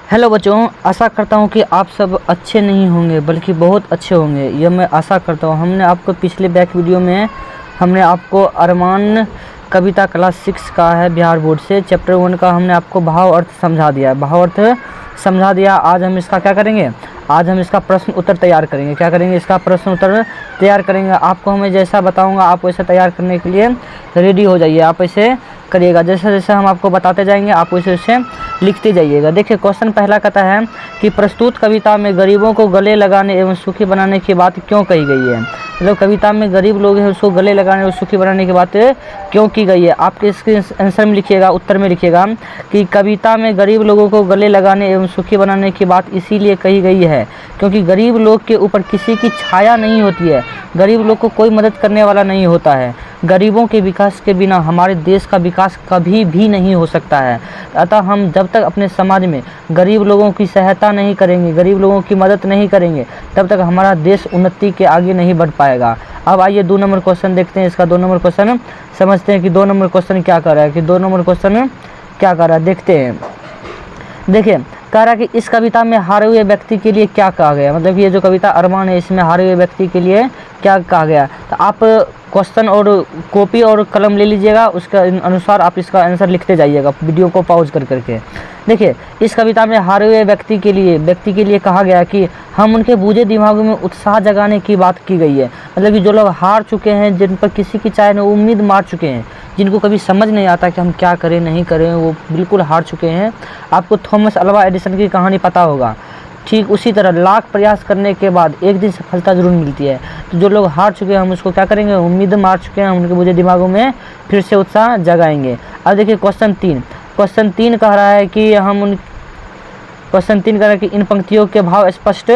Hello बच्चों, आशा करता हूँ कि आप सब अच्छे नहीं होंगे बल्कि बहुत अच्छे होंगे, यह मैं आशा करता हूँ। हमने आपको पिछले बैक वीडियो में हमने आपको अरमान कविता क्लास 6 का है बिहार बोर्ड से चैप्टर 1 का हमने आपको भाव अर्थ समझा दिया। भाव अर्थ समझा दिया। आज हम इसका क्या करेंगे, आज हम इसका प्रश्न उत्तर तैयार करेंगे। क्या करेंगे, इसका प्रश्न उत्तर तैयार करेंगे। आपको हमें जैसा बताऊंगा आप वैसा तैयार करने के लिए रेडी हो जाइए। आप ऐसे करिएगा, जैसे जैसे हम आपको बताते जाएंगे आप वैसे वैसे लिखते जाइएगा। देखिए क्वेश्चन पहला कहता है कि प्रस्तुत कविता में गरीबों को गले लगाने एवं सुखी बनाने की बात क्यों कही गई है। मतलब कविता में गरीब लोग हैं उसको गले लगाने और सुखी बनाने की बात क्यों की गई है। आपके इसके आंसर में लिखिएगा, उत्तर में लिखिएगा कि कविता में गरीब लोगों को गले लगाने एवं सुखी बनाने की बात इसीलिए कही गई है क्योंकि गरीब लोग के ऊपर किसी की छाया नहीं होती है। गरीब लोग को कोई मदद करने वाला नहीं होता है। गरीबों के विकास के बिना हमारे देश का विकास कभी भी नहीं हो सकता है। अतः हम जब तक अपने समाज में गरीब लोगों की सहायता नहीं करेंगे, गरीब लोगों की मदद नहीं करेंगे, तब तक हमारा देश उन्नति के आगे नहीं बढ़ पाएगा। अब आइए 2 नंबर क्वेश्चन देखते हैं। इसका 2 नंबर क्वेश्चन समझते हैं कि 2 नंबर क्वेश्चन क्या कर रहा है, कि 2 नंबर क्वेश्चन क्या कर रहा है, देखते हैं। देखिए कह रहा है कि इस कविता में हारे हुए व्यक्ति के लिए क्या कहा गया। मतलब ये जो कविता अरमान है इसमें हारे हुए व्यक्ति के लिए क्या कहा गया। तो आप क्वेश्चन और कॉपी और कलम ले लीजिएगा, उसके अनुसार आप इसका आंसर लिखते जाइएगा वीडियो को पॉज कर करके। देखिए इस कविता में हारे हुए व्यक्ति के लिए कहा गया कि हम उनके बूझे दिमागों में उत्साह जगाने की बात की गई है। मतलब कि जो लोग हार चुके हैं, जिन पर किसी की चाहे न उम्मीद मार चुके हैं, जिनको कभी समझ नहीं आता कि हम क्या करें नहीं करें, वो बिल्कुल हार चुके हैं। आपको थॉमस अल्वा एडिसन की कहानी पता होगा, ठीक उसी तरह लाख प्रयास करने के बाद एक दिन सफलता जरूर मिलती है। तो जो लोग हार चुके हैं हम उसको क्या करेंगे, उम्मीद मार चुके हैं, हम उनके बुझे दिमागों में फिर से उत्साह जगाएंगे। अब देखिए क्वेश्चन 3 कह रहा है कि क्वेश्चन 3 कह रहा है कि इन पंक्तियों के भाव स्पष्ट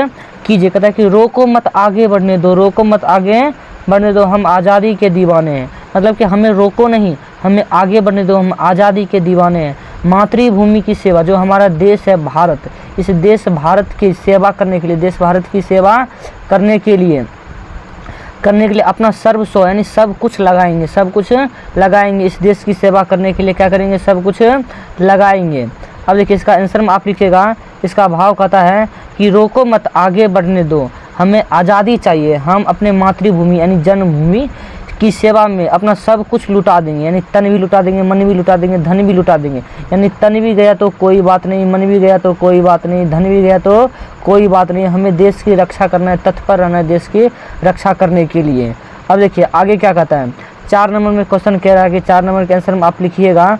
कीजिए। कहता है कि रोको मत आगे बढ़ने दो, रोको मत आगे बढ़ने दो, हम आज़ादी के दीवाने हैं। मतलब कि हमें रोको नहीं, हमें आगे बढ़ने दो, हम आज़ादी के दीवाने हैं। मातृभूमि की सेवा, जो हमारा देश है भारत, इस देश भारत की सेवा करने के लिए, देश भारत की सेवा करने के लिए अपना सर्वस्व यानी सब कुछ लगाएंगे, सब कुछ लगाएंगे। इस देश की सेवा करने के लिए क्या करेंगे, सब कुछ लगाएंगे। अब देखिए इसका आंसर में आप लिखिएगा, इसका भाव कहता है कि रोको मत आगे बढ़ने दो, हमें आज़ादी चाहिए, हम अपने मातृभूमि यानी जन्मभूमि की सेवा में अपना सब कुछ लुटा देंगे। यानी तन भी लुटा देंगे, मन भी लुटा देंगे, धन भी लुटा देंगे। यानी तन भी गया तो कोई बात नहीं, मन भी गया तो कोई बात नहीं, धन भी गया तो कोई बात नहीं, हमें देश की रक्षा करना है, तत्पर रहना है देश की रक्षा करने के लिए। अब देखिए आगे क्या कहता है। 4 नंबर में क्वेश्चन कह रहा है कि 4 नंबर के आंसर में आप लिखिएगा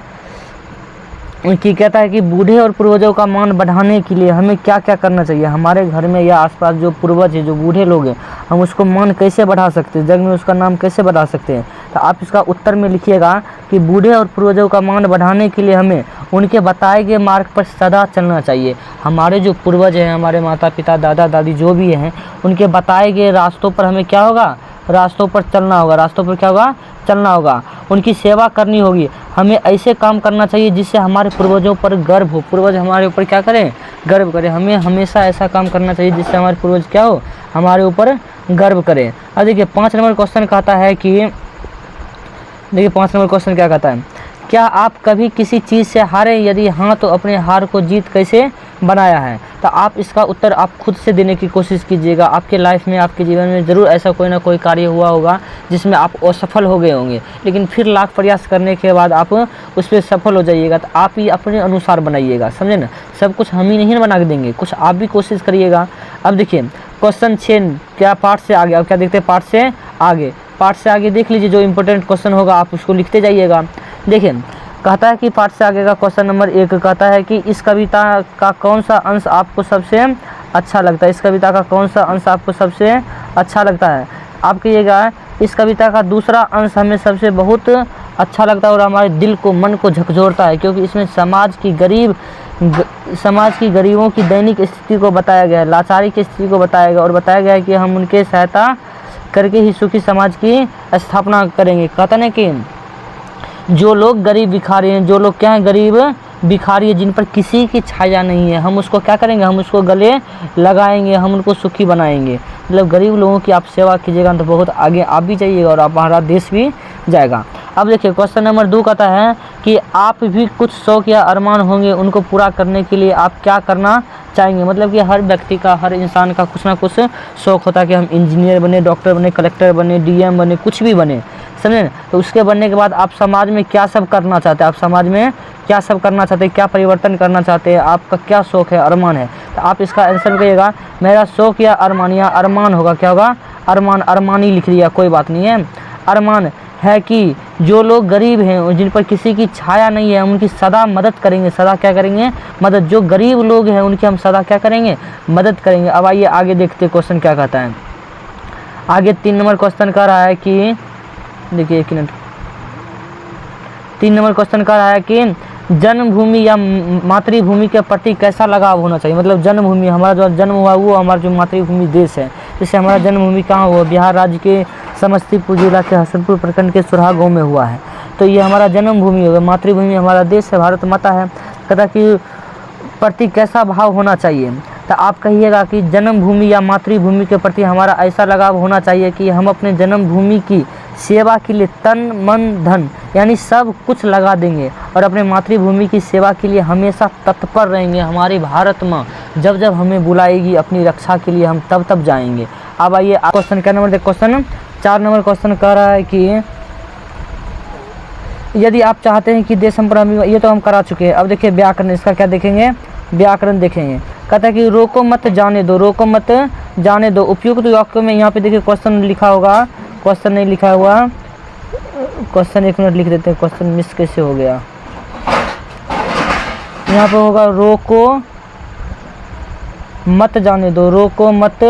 कि कहता है कि बूढ़े और पूर्वजों का मान बढ़ाने के लिए हमें क्या क्या करना चाहिए। हमारे घर में या आसपास जो पूर्वज है, जो बूढ़े लोग हैं, हम उसको मान कैसे बढ़ा सकते हैं, जग में उसका नाम कैसे बढ़ा सकते हैं। तो आप इसका उत्तर में लिखिएगा कि बूढ़े और पूर्वजों का मान बढ़ाने के लिए हमें उनके बताए गए मार्ग पर सदा चलना चाहिए। हमारे जो पूर्वज हैं, हमारे माता पिता दादा दादी जो भी हैं, उनके बताए गए रास्तों पर हमें क्या होगा, रास्तों पर चलना होगा। रास्तों पर क्या होगा, चलना होगा। उनकी सेवा करनी होगी। हमें ऐसे काम करना चाहिए जिससे हमारे पूर्वजों पर गर्व हो, पूर्वज हमारे ऊपर क्या करें, गर्व करें। हमें हमेशा ऐसा काम करना चाहिए जिससे हमारे पूर्वज क्या हो, हमारे ऊपर गर्व करें। अब देखिए 5 नंबर क्वेश्चन कहता है कि, देखिए 5 नंबर क्वेश्चन क्या कहता है, क्या आप कभी किसी चीज़ से हारे, यदि हाँ तो अपने हार को जीत कैसे बनाया है। तो आप इसका उत्तर आप खुद से देने की कोशिश कीजिएगा। आपके लाइफ में, आपके जीवन में ज़रूर ऐसा कोई ना कोई कार्य हुआ होगा जिसमें आप असफल हो गए होंगे, लेकिन फिर लाख प्रयास करने के बाद आप उस पर सफल हो जाइएगा। तो आप ही अपने अनुसार बनाइएगा, समझे ना। सब कुछ हम ही नहीं बना के देंगे, कुछ आप भी कोशिश करिएगा। अब देखिए क्वेश्चन 6 क्या पार्ट से आगे, अब क्या देखते हैं पार्ट से आगे देख लीजिए। जो इंपॉर्टेंट क्वेश्चन होगा आप उसको लिखते जाइएगा। देखिए कहता है कि पार्ट से आगे का क्वेश्चन नंबर 1 कहता है कि इस कविता का कौन सा अंश आपको सबसे अच्छा लगता है। इस कविता का कौन सा अंश आपको सबसे अच्छा लगता है। आप कहिएगा इस कविता का दूसरा अंश हमें सबसे बहुत अच्छा लगता है और हमारे दिल को, मन को झकझोरता है, क्योंकि इसमें समाज की गरीबों की दैनिक स्थिति को बताया गया है, लाचारी की स्थिति को बताया गया और बताया गया है कि हम उनके सहायता करके ही सुखी समाज की स्थापना करेंगे। कहता है कि जो लोग गरीब भिखारी हैं, जो लोग क्या हैं, गरीब भिखारी है, जिन पर किसी की छाया नहीं है, हम उसको क्या करेंगे, हम उसको गले लगाएंगे, हम उनको सुखी बनाएंगे। मतलब गरीब लोगों की आप सेवा कीजिएगा तो बहुत आगे आप भी जाइएगा और आप हमारा देश भी जाएगा। अब देखिए क्वेश्चन नंबर 2 कहता है कि आप भी कुछ शौक़ या अरमान होंगे, उनको पूरा करने के लिए आप क्या करना चाहेंगे। मतलब कि हर व्यक्ति का, हर इंसान का कुछ ना कुछ शौक़ होता है कि हम इंजीनियर बने, डॉक्टर बने, कलेक्टर बने, डीएम बने, कुछ भी बने, समझे ना। तो उसके बनने के बाद आप समाज में क्या सब करना चाहते हैं, आप समाज में क्या सब करना चाहते हैं, क्या परिवर्तन करना चाहते हैं, आपका क्या शौक़ है, अरमान है। तो आप इसका आंसर करिएगा, मेरा शौक़ या अरमान होगा, क्या होगा, अरमान, अरमानी लिख दिया, कोई बात नहीं है। अरमान है कि जो लोग गरीब हैं, जिन पर किसी की छाया नहीं है, हम उनकी सदा मदद करेंगे, सदा क्या करेंगे, मदद। जो गरीब लोग हैं उनकी हम सदा क्या करेंगे, मदद करेंगे। अब आइए आगे देखते हैं क्वेश्चन क्या कहता है। आगे 3 नंबर क्वेश्चन कह रहा है कि, देखिए 1 मिनट, 3 नंबर क्वेश्चन कह रहा है कि जन्मभूमि या मातृभूमि के प्रति कैसा लगाव होना चाहिए। मतलब जन्मभूमि, हमारा जो जन्म हुआ वो हमारा जो मातृभूमि देश है, जैसे हमारा जन्मभूमि कहाँ हुआ, बिहार राज्य के समस्तीपुर जिला के हसनपुर प्रखंड के सुरहा गाँव में हुआ है। तो ये हमारा जन्मभूमि होगा, मातृभूमि हमारा देश है, भारत माता है। कहता कि प्रति कैसा भाव होना चाहिए। तो आप कहिएगा कि जन्मभूमि या मातृभूमि के प्रति हमारा ऐसा लगाव होना चाहिए कि हम अपने जन्मभूमि की सेवा के लिए तन मन धन यानी सब कुछ लगा देंगे और अपने मातृभूमि की सेवा के लिए हमेशा तत्पर रहेंगे। हमारी भारत माँ जब जब हमें बुलाएगी अपनी रक्षा के लिए, हम तब तब जाएंगे। अब आइए क्वेश्चन क्या नंबर, क्वेश्चन 4 नंबर क्वेश्चन कह रहा है कि यदि आप चाहते हैं कि देश हम पर, ये तो हम करा चुके हैं। अब देखिए व्याकरण, इसका क्या देखेंगे, व्याकरण देखेंगे। कहता है कि रोको मत जाने दो, रोको मत जाने दो। उपयुक्त वाक्यों में, यहाँ पे देखिए क्वेश्चन लिखा होगा, क्वेश्चन नहीं लिखा हुआ, क्वेश्चन 1 मिनट लिख देते हैं, क्वेश्चन मिस कैसे हो गया। यहाँ पे होगा रोको मत जाने दो, रोको मत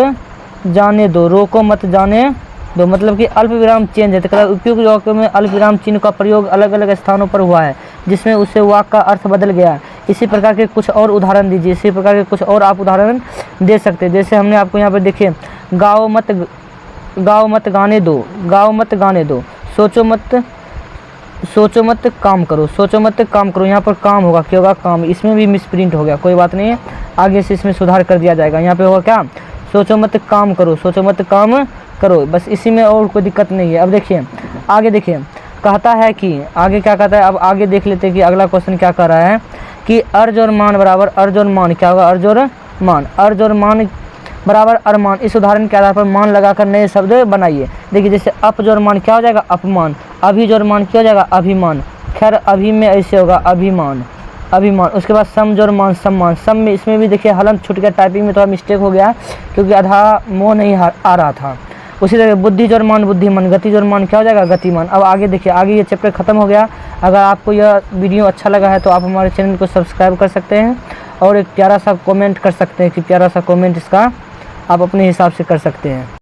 जाने दो, रोको मत जाने दो, मतलब कि अल्प विराम चेंज है। तो उपयुक्त वाक्यों में अल्प विराम चिन्ह का प्रयोग अलग अलग स्थानों पर हुआ है, जिसमें उससे वाक्य का अर्थ बदल गया। इसी प्रकार के कुछ और उदाहरण दीजिए, इसी प्रकार के कुछ और आप उदाहरण दे सकते हैं। जैसे हमने आपको यहाँ पे देखिए, गाओ मत गाने दो, गाओ मत गाने दो, सोचो मत काम करो, सोचो मत काम करो। यहाँ पर काम होगा, क्या होगा, काम। इसमें भी मिसप्रिंट हो गया, कोई बात नहीं है, आगे से इसमें सुधार कर दिया जाएगा। यहाँ पे होगा क्या, सोचो मत काम करो, सोचो मत काम करो, बस इसी में और कोई दिक्कत नहीं है। अब देखिए आगे, देखिए कहता है कि आगे क्या कहता है। अब आगे देख लेते हैं कि अगला क्वेश्चन क्या कर रहा है कि अर्ज और मान बराबर, अर्ज और मान क्या होगा, अर्ज और मान, अर्ज और मान बराबर अरमान। इस उदाहरण के आधार पर मान लगाकर नए शब्द बनाइए। देखिए जैसे अप जोड़ मान क्या हो जाएगा, अपमान। अभी जोड़ मान क्या हो जाएगा, अभिमान। खैर अभी में ऐसे होगा अभिमान, अभिमान। उसके बाद सम जोड़ मान, सम्मान। सम में इसमें भी देखिए हलन छूट गया, टाइपिंग में थोड़ा मिस्टेक हो गया क्योंकि आधा मोह नहीं आ रहा था। उसी तरह बुद्धि जोड़ मान, बुद्धिमान। गति जोड़ मान क्या हो जाएगा, गतिमान। अब आगे देखिए, आगे ये चैप्टर खत्म हो गया। अगर आपको यह वीडियो अच्छा लगा है तो आप हमारे चैनल को सब्सक्राइब कर सकते हैं और एक प्यारा सा कमेंट कर सकते हैं कि प्यारा सा कमेंट इसका आप अपने हिसाब से कर सकते हैं।